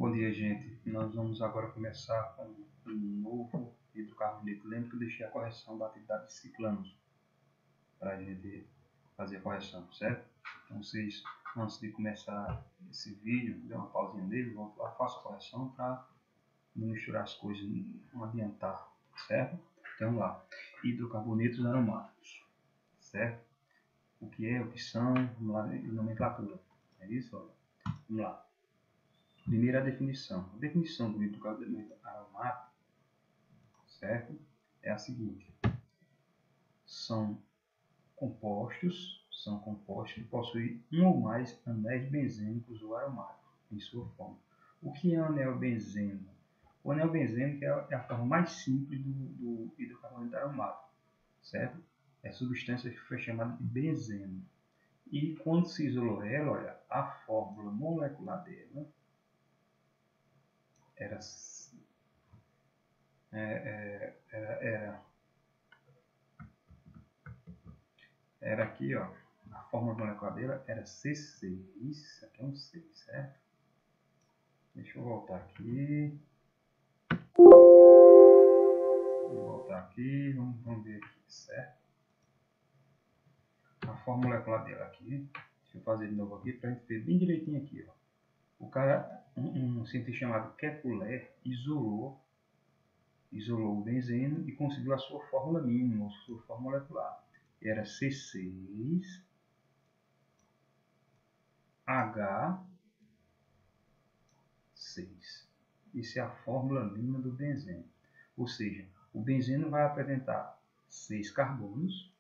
Bom dia, gente. Nós vamos agora começar com um novo hidrocarboneto. Lembra que eu deixei a correção da atividade de ciclanos para a gente fazer a correção, certo? Então, vocês, antes de começar esse vídeo, dê uma pausinha nele, vão lá, faça a correção para não misturar as coisas, não adiantar, certo? Então, vamos lá. Hidrocarbonetos aromáticos, certo? O que é, o que são, vamos lá, nomenclatura. É isso? Olha. Vamos lá. Primeira definição. A definição do hidrocarboneto aromático, certo? É a seguinte. São compostos que possuem um ou mais anéis benzênicos ou aromáticos em sua forma. O que é um anel benzênico? O anel benzênico é a forma mais simples do hidrocarboneto aromático, certo? É a substância que foi chamada de benzeno. E quando se isolou ela, olha, a fórmula molecular dela era aqui, ó, a fórmula molecular dela era C6, aqui é um 6, certo? Deixa eu voltar aqui. Vamos ver aqui, certo? A fórmula molecular dela aqui, deixa eu fazer de novo aqui para a gente ver bem direitinho aqui, ó. O cara, um cientista chamado Kepler, isolou o benzeno e conseguiu a sua fórmula mínima, a sua fórmula molecular. Era C6H6. Isso é a fórmula mínima do benzeno. Ou seja, o benzeno vai apresentar 6 carbonos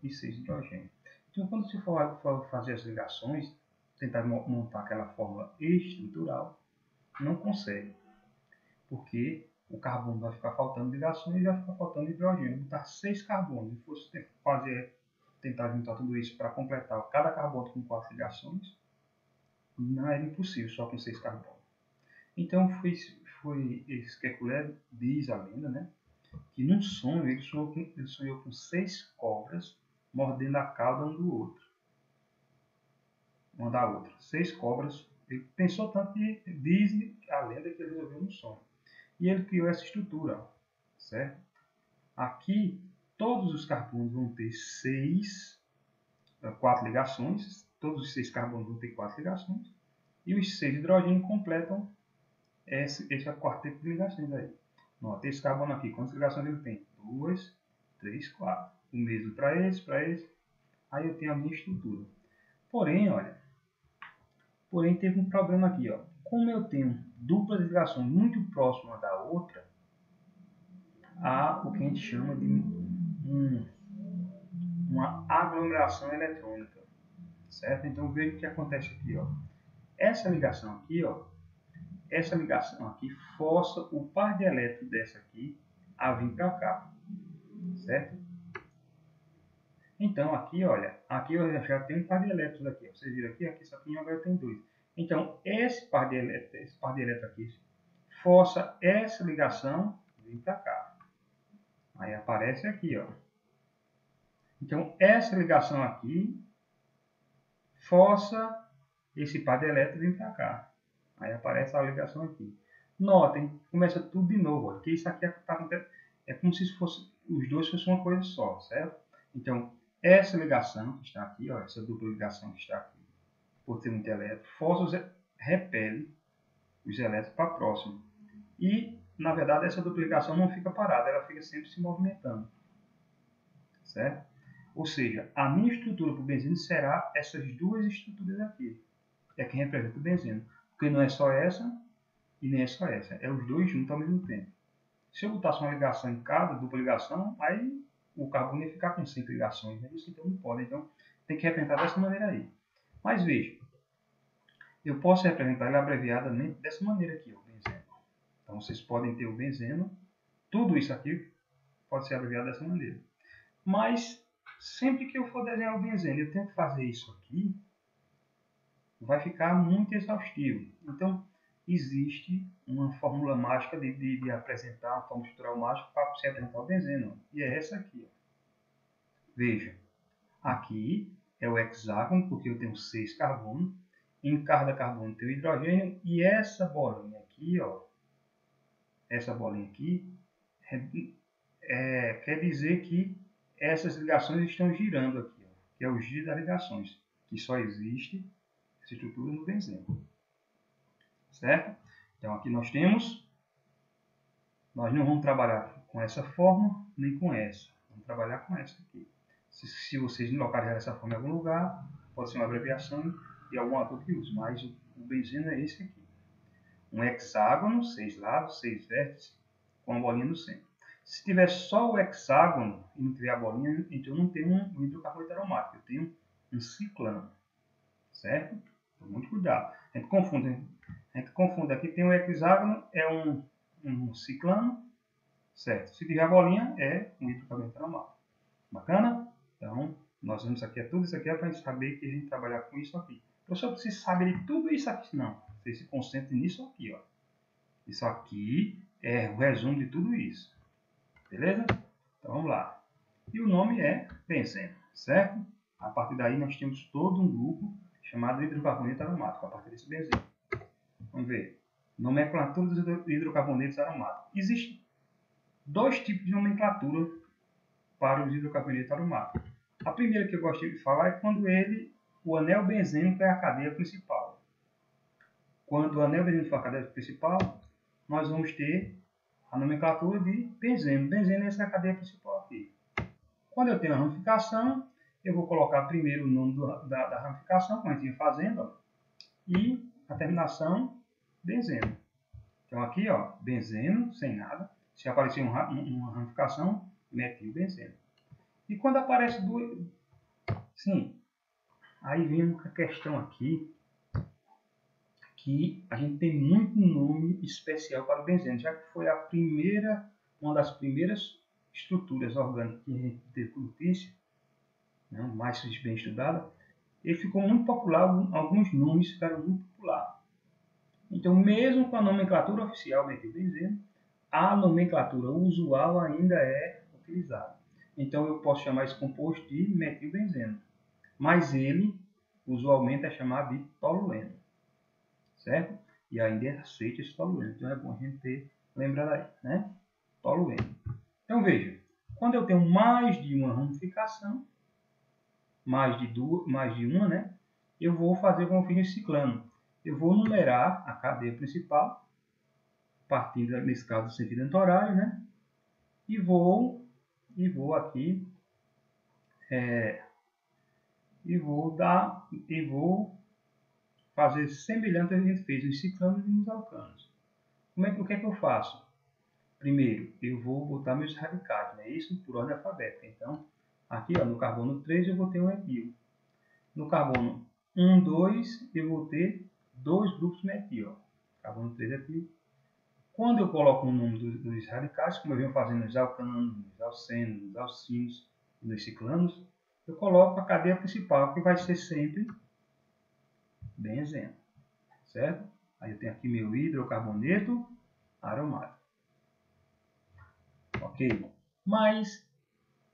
e 6 hidrogênios. Então, quando se for fazer as ligações, tentar montar aquela fórmula estrutural, não consegue. Porque o carbono vai ficar faltando ligações e vai ficar faltando hidrogênio. Botar 6 carbonos e fosse tentar juntar tudo isso para completar cada carbono com 4 ligações, não era impossível só com 6 carbonos. Então foi esse Kepler, diz a lenda, né, que num sonho ele sonhou com 6 cobras mordendo a cauda uma da outra. 6 cobras. Ele pensou tanto que diz a lenda que ele resolveu no sonho. E ele criou essa estrutura, certo? Aqui todos os carbonos vão ter 4 ligações. Todos os 6 carbonos vão ter 4 ligações. E os 6 hidrogênios completam esse quarteto de ligações aí. Nota, esse carbono aqui, quantas ligações ele tem? 2, 3, 4. O mesmo para esse. Aí eu tenho a minha estrutura. Porém, olha, teve um problema aqui, ó. Como eu tenho duplas ligações muito próximas da outra, há o que a gente chama de uma aglomeração eletrônica, certo? Então veja o que acontece aqui, ó. Essa ligação aqui força o par de elétrons dessa aqui a vir para cá, certo? Então aqui, olha, aqui eu já tenho um par de elétrons aqui. Vocês viram aqui só tem um, agora tem 2. Então esse par de elétrons aqui força essa ligação vir para cá. Aí aparece aqui, ó. Então essa ligação aqui força esse par de elétrons vir para cá. Aí aparece a ligação aqui. Notem, começa tudo de novo, ó, que isso aqui é como se os dois fossem uma coisa só, certo? Então, essa ligação que está aqui, ó, essa dupla ligação que está aqui, por ter muito elétron, repele os elétrons para próximo. E, na verdade, essa dupla ligação não fica parada, ela fica sempre se movimentando, certo? Ou seja, a minha estrutura para o benzeno será essas duas estruturas aqui. É quem representa o benzeno. Porque não é só essa e nem é só essa. É os dois juntos ao mesmo tempo. Se eu botasse uma ligação em cada dupla ligação, aí o carbono ia ficar com 5 ligações. Né? Isso então não pode. Então tem que representar dessa maneira aí. Mas veja, eu posso representar ele abreviadamente dessa maneira aqui, o benzeno. Então vocês podem ter o benzeno. Tudo isso aqui pode ser abreviado dessa maneira. Mas sempre que eu for desenhar o benzeno, eu tenho que fazer isso aqui, vai ficar muito exaustivo. Então, existe uma fórmula mágica de apresentar, uma fórmula estrutural mágica para se apresentar o benzeno. E é essa aqui. Ó. Veja, aqui é o hexágono, porque eu tenho 6 carbonos. em cada carbono tem o hidrogênio, e essa bolinha aqui, ó, essa bolinha aqui, quer dizer que essas ligações estão girando aqui, ó, que é o giro das ligações, que só existe essa estrutura no benzeno. Certo? Então aqui nós não vamos trabalhar com essa forma, nem com essa. Vamos trabalhar com essa aqui. Se vocês localizarem essa forma em algum lugar, pode ser uma abreviação de algum ator que use, mas o benzeno é esse aqui. Um hexágono, 6 lados, 6 vértices, com a bolinha no centro. Se tiver só o hexágono e não tiver a bolinha, então eu não tenho um hidrocarboneto aromático, eu tenho um ciclano. Certo? Então, muito cuidado. A gente confunde. Aqui tem o hexágono, é um ciclano, certo? Se tiver a bolinha, é um hidrocarboneto aromático. Bacana? Então, nós vamos aqui, tudo isso aqui é para a gente saber que a gente trabalhar com isso aqui. Eu só preciso saber de tudo isso aqui, não. Você se concentre nisso aqui, ó. Isso aqui é o resumo de tudo isso. Beleza? Então, vamos lá. E o nome é benzeno, certo? A partir daí, nós temos todo um grupo chamado hidrocarboneto aromático, a partir desse benzeno. Vamos ver. Nomenclatura dos hidrocarbonetos aromáticos. Existem 2 tipos de nomenclatura para os hidrocarbonetos aromáticos. A primeira que eu gosto de falar é quando o anel benzênico é a cadeia principal. Quando o anel benzênico for a cadeia principal, nós vamos ter a nomenclatura de benzeno. Benzeno é essa cadeia principal aqui. Quando eu tenho a ramificação, eu vou colocar primeiro o nome da ramificação, como a gente ia fazendo, ó, e a terminação, benzeno. Então aqui, ó, benzeno, sem nada. Se aparecer uma ramificação, metilbenzeno. E quando aparece duas... Sim, aí vem uma questão aqui, que a gente tem muito nome especial para o benzeno, já que foi uma das primeiras estruturas orgânicas que a gente teve notícia, né, mais bem estudada. Ele ficou muito popular, alguns nomes ficaram muito populares. Então, mesmo com a nomenclatura oficial metilbenzeno, a nomenclatura usual ainda é utilizada. Então, eu posso chamar esse composto de metilbenzeno, mas ele usualmente é chamado de tolueno, certo? E ainda é aceito esse tolueno, então é bom a gente lembrar aí, né? Tolueno. Então, veja, quando eu tenho mais de uma ramificação, mais de uma, né? Eu vou fazer como eu fiz nesse ciclano. Eu vou numerar a cadeia principal, partindo, nesse caso, do sentido anti-horário, né? E vou aqui, e vou fazer semelhante ao que a gente fez nos ciclanos e nos alcanos. O que é que eu faço? Primeiro, eu vou botar meus radicais, né? Isso por ordem alfabética. Então, aqui, ó, no carbono 3 eu vou ter um etil. No carbono 1, 2, eu vou ter 2 grupos metil, ó. Carbono 3 etil. Quando eu coloco o nome dos radicais, como eu venho fazendo nos alcanos, nos alcenos, nos alcinos e nos ciclanos, eu coloco a cadeia principal, que vai ser sempre benzeno, certo? Aí eu tenho aqui meu hidrocarboneto aromático. Ok? Mas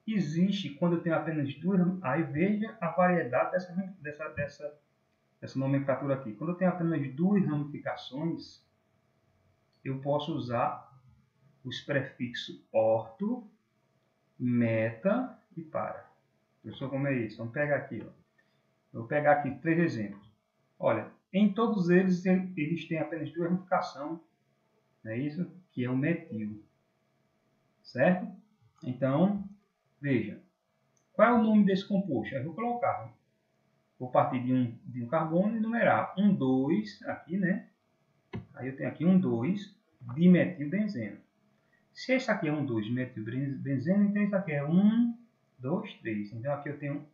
existe, quando eu tenho apenas duas, aí veja a variedade dessa nomenclatura aqui. Quando eu tenho apenas 2 ramificações, eu posso usar os prefixos orto, meta e para. Professor, como é isso? Vamos pegar aqui, ó. Eu vou pegar aqui 3 exemplos. Olha, em todos eles têm apenas 2 ramificações, não é isso? Que é o metil, certo? Então, veja, qual é o nome desse composto? Eu vou colocar, vou partir de um carbono e numerar 1, 2, aqui, né? Aí eu tenho aqui 1, 2, dimetilbenzeno. Se esse aqui é 1, 2, dimetilbenzeno, então isso aqui é 1, 2, 3. Então aqui eu tenho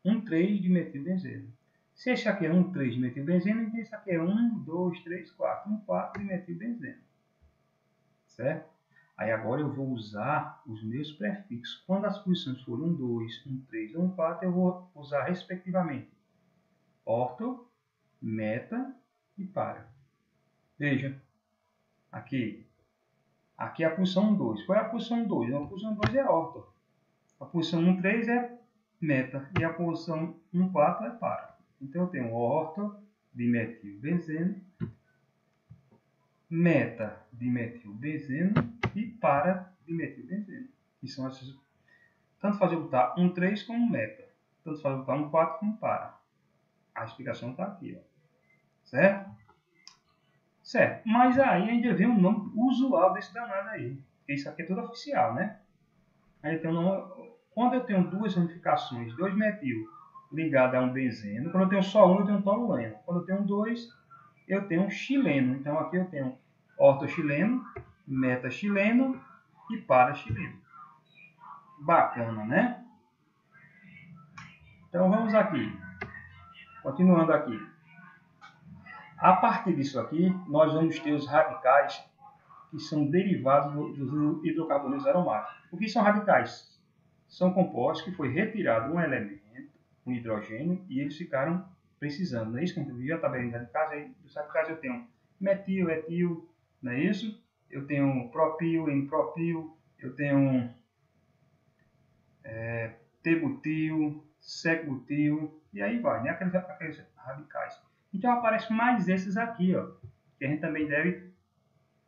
1, 3 dimetilbenzeno. Se esse aqui é 1, 3 dimetilbenzeno, então isso aqui é 1, 2, 3, 4. 1, 4 dimetilbenzeno. Certo? Aí agora eu vou usar os meus prefixos. Quando as posições forem 1, 2, 1, 3 ou 1, 4, eu vou usar respectivamente orto, meta e para. Veja, aqui é a posição 2. Qual é a posição 2? A posição 2 é orto. A posição 1, 3 é meta. E a posição 1, 4 é para. Então eu tenho ortodimetilbenzeno, metadimetilbenzeno e paradimetilbenzeno. Que são essas. Tanto faz eu botar um 3 como meta. Tanto faz eu botar um 4 como para. A explicação está aqui, ó. Certo? Certo. Mas aí ainda vem o nome usual desse danado aí. Porque isso aqui é tudo oficial, né? Aí eu tenho um nome. Quando eu tenho duas ramificações, 2 metil ligado a um benzeno. Quando eu tenho só um, eu tenho um tolueno. Quando eu tenho 2, eu tenho um xileno. Então aqui eu tenho ortoxileno, metaxileno e paraxileno. Bacana, né? Então vamos aqui. Continuando aqui. A partir disso aqui, nós vamos ter os radicais que são derivados dos hidrocarbonetos aromáticos. O que são radicais? São compostos que foi retirado um elemento, um hidrogênio, e eles ficaram precisando. Não é isso que a gente viu? A tabela de radicais. Aí, dos radicais eu tenho metil, etil, não é isso? Eu tenho propil, N-propil, eu tenho T-butil, sec-butil, e aí vai, né? Aqueles radicais. Então aparecem mais esses aqui, ó, que a gente também deve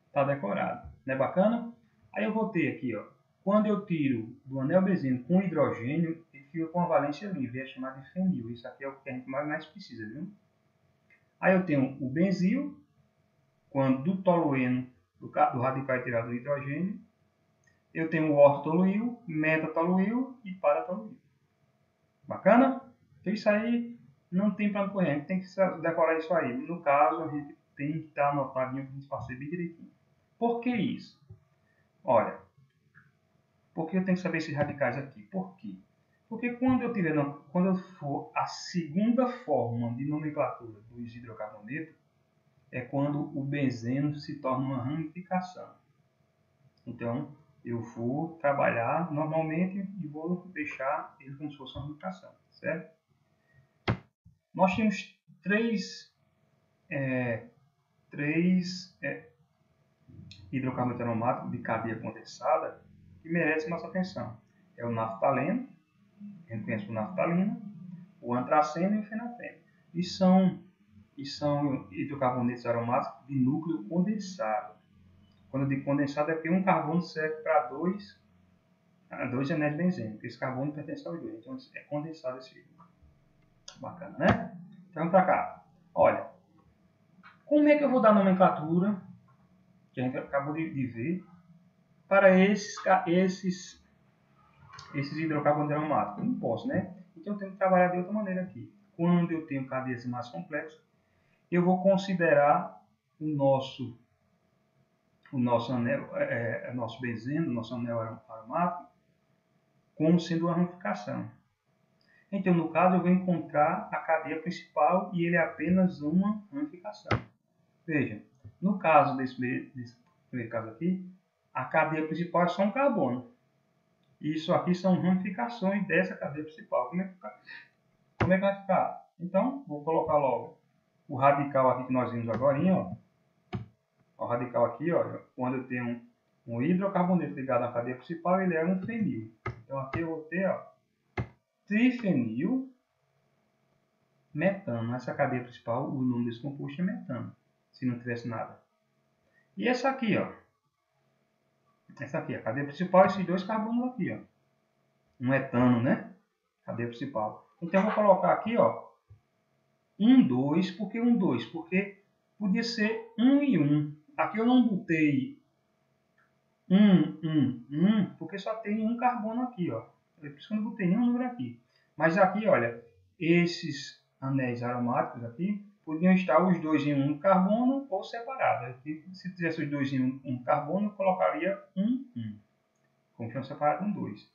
estar decorado. Não é bacana? Aí eu vou ter aqui, ó, quando eu tiro do anel benzeno com hidrogênio, ele fica com a valência livre, é chamado de fenil. Isso aqui é o que a gente mais precisa, viu? Aí eu tenho o benzil, quando do tolueno, do radical é tirado do hidrogênio. Eu tenho o ortotoluil, metatoluil e paratoluil. Bacana? Então isso aí não tem para correr, a gente tem que decorar isso aí. No caso, a gente tem que estar anotadinho para a gente fazer bem direitinho. Por que isso? Olha, porque eu tenho que saber esses radicais aqui. Por quê? Porque quando eu for a segunda forma de nomenclatura dos hidrocarbonetos, é quando o benzeno se torna uma ramificação. Então, eu vou trabalhar normalmente e vou deixar ele como se fosse uma ramificação, certo? Nós temos três hidrocarbonetos aromáticos de cadeia condensada que merecem nossa atenção. É o naftaleno, a gente conhece por naftalina, o antraceno e o fenateno. E são hidrocarbonetos aromáticos de núcleo condensado. Quando eu digo condensado é porque um carbono serve para dois anéis de benzeno, porque esse carbono pertence aos dois. Então é condensado esse hidro. Bacana, né? Então vamos para cá. Olha, como é que eu vou dar a nomenclatura, que a gente acabou de ver, para esses hidrocarbonetos aromáticos? Eu não posso, né? Então eu tenho que trabalhar de outra maneira aqui. Quando eu tenho cadeias mais complexas, eu vou considerar o nosso anel, nosso benzeno, nosso anel aromático, como sendo uma ramificação. Então, no caso, eu vou encontrar a cadeia principal e ele é apenas uma ramificação. Veja, no caso desse primeiro caso aqui, a cadeia principal é só um carbono. Isso aqui são ramificações dessa cadeia principal. Como é que vai ficar? Então, vou colocar logo o radical aqui que nós vimos agora, ó. O radical aqui, ó, quando eu tenho um hidrocarboneto ligado à cadeia principal, ele é um fenil. Então aqui eu vou ter, ó, trifenil metano. Essa cadeia principal, o nome desse composto é metano, se não tivesse nada. E essa aqui, ó, essa aqui, a cadeia principal, esses dois carbonos aqui, ó, um etano, né? Cadeia principal. Então eu vou colocar aqui, ó, 1, 2, por que 1, 2? Porque podia ser 1 e 1. Aqui eu não botei 1, porque só tem um carbono aqui, ó. Por isso que eu não botei nenhum número aqui. Mas aqui, olha, esses anéis aromáticos aqui podiam estar os dois em um carbono ou separados. Se tivesse os dois em um carbono, eu colocaria 1. Como tinham separado 1, 2.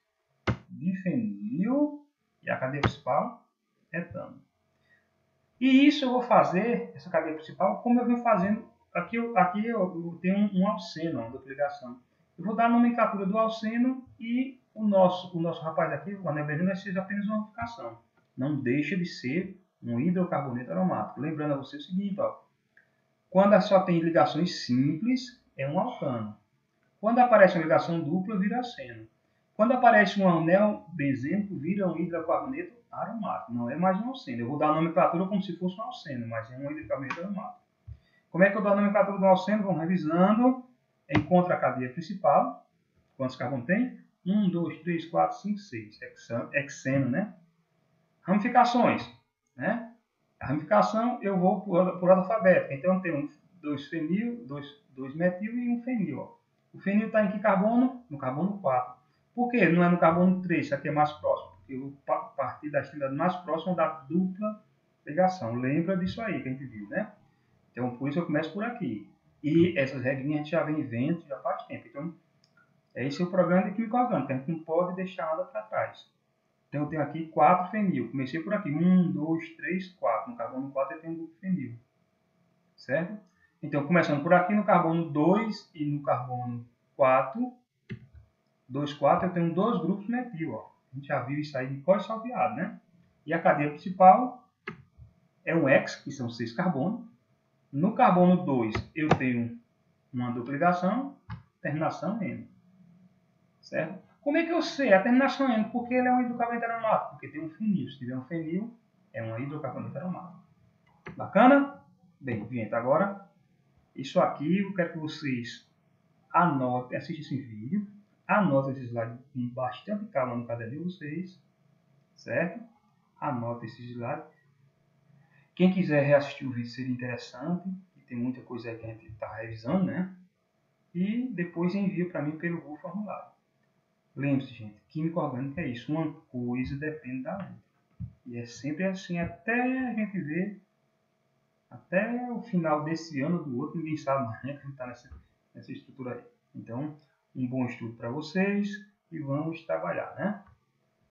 Difenil e a cadeia principal, etano. E isso eu vou fazer, essa cadeia principal, como eu venho fazendo. Aqui eu tenho um alceno, uma dupla ligação. Eu vou dar a nomenclatura do alceno e o nosso rapaz aqui, o anel benzeno, vai ser apenas uma ramificação. Não deixa de ser um hidrocarboneto aromático. Lembrando a você o seguinte, ó, quando só tem ligações simples, é um alcano. Quando aparece uma ligação dupla, vira alceno. Quando aparece um anel benzênico, vira um hidrocarboneto aromático. Não é mais um alceno. Eu vou dar a nomenclatura como se fosse um alceno, mas é um hidrocarboneto aromático. Como é que eu dou a nomenclatura do alceno? Vamos revisando. Encontra a cadeia principal. Quantos carbonos tem? 1, 2, 3, 4, 5, 6. Hexeno, né? Ramificações, né? A ramificação eu vou por ordem alfabética. Então eu tenho 2 fenil, 2 metil e 1 fenil. Ó. O fenil está em que carbono? No carbono 4. Por quê? Não é no carbono 3, isso aqui é mais próximo. Porque eu parti da extremidade mais próxima da dupla ligação. Lembra disso aí que a gente viu, né? Então por isso eu começo por aqui. E essas regrinhas a gente já vem vendo já faz tempo. Então esse é o programa de química orgânica. A gente não pode deixar nada para trás. Então eu tenho aqui 4 fenil. Comecei por aqui. 1, 2, 3, 4. No carbono 4 eu tenho um duplo fenil. Certo? Então, começando por aqui, no carbono 2 e no carbono 4, 2, 4, eu tenho 2 grupos metil. Ó. A gente já viu isso aí de cor salteado, né? E a cadeia principal é um X, que são 6 carbonos. No carbono 2, eu tenho uma dupla ligação, terminação N. Certo? Como é que eu sei a terminação N? Porque ele é um hidrocarboneto aromático, porque tem um fenil. Se tiver um fenil, é um hidrocarboneto aromático. Bacana? Bem, gente, agora, isso aqui eu quero que vocês anotem, assistam esse vídeo, anotem esse slide com bastante calma no caderno de vocês, certo? Anotem esse slide. Quem quiser reassistir o vídeo seria interessante, e tem muita coisa aí que a gente está revisando, né? E depois envia para mim pelo Google Formulário. Lembre-se, gente, química orgânica é isso, uma coisa depende da outra. E é sempre assim, até a gente ver, até o final desse ano ou do outro, ninguém sabe mais, né, que a gente está nessa estrutura aí. Então, um bom estudo para vocês e vamos trabalhar, né?